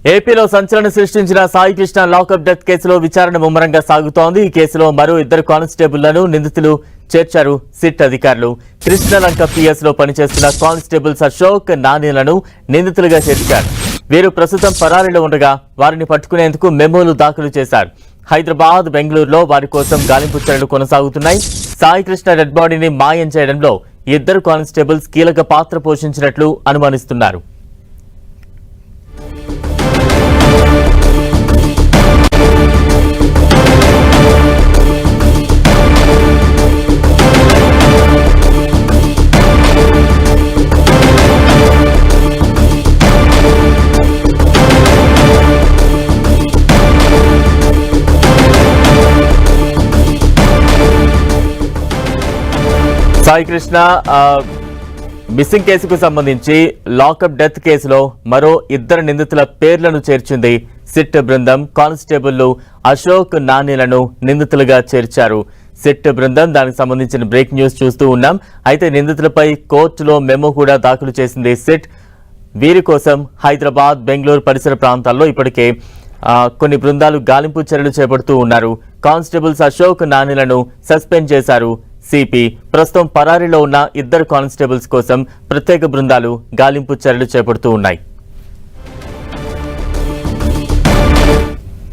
ఏపీలో సంచలనం సృష్టించిన సాయి కృష్ణ లాకప్ డెత్ కేసులో విచారణ ముమ్మరంగా సాగుతోంది. ఈ కేసులో మరో 2 కానిస్టేబుళ్లను నిందితులు చేర్చారు సిట్ అధికారులు. కృష్ణలంక పిఎస్ లో పనిచేస్తున్న కానిస్టేబుల్స్ అశోక్, నానిలను నిందితులుగా చేర్చారు. వీరు ప్రస్తుతం పరారీలో ఉండగా వారిని పట్టుకునేందుకు మెమోలు దాఖలు చేశారు. హైదరాబాద్, బెంగళూరులో వారి కోసం గాలింపు చర్యలు కొనసాగుతున్నాయి. సాయి కృష్ణ డెడ్ బాడీని మాయం చేయడంలో 2 కానిస్టేబుల్స్ కీలక పాత్ర పోషించినట్లు అనుమానిస్తున్నారు. సాయి కృష్ణ మిస్సింగ్ కేసుకు సంబంధించి లాకప్ డెత్ కేసులో మరో 2 నిందితుల పేర్లను చేర్చింది సిట్ బృందం. కానిస్టేబుళ్లు అశోక్, నానిలను నిందితులుగా చేర్చారు సిట్ బృందం. దానికి సంబంధించిన బ్రేక్ న్యూస్ చూస్తూ ఉన్నాం. అయితే నిందితులపై కోర్టులో మెమో కూడా దాఖలు చేసింది సిట్. వీరి కోసం హైదరాబాద్, బెంగళూరు పరిసర ప్రాంతాల్లో ఇప్పటికే కొన్ని బృందాలు గాలింపు చర్యలు చేపడుతూ ఉన్నారు. కానిస్టేబుల్స్ అశోక్, నానిలను సస్పెండ్ చేశారు సిపి. ప్రస్తుతం పరారీలో ఉన్న 2 కానిస్టేబుల్స్ కోసం ప్రత్యేక బృందాలు గాలింపు చర్యలు చేపడుతూ ఉన్నాయి.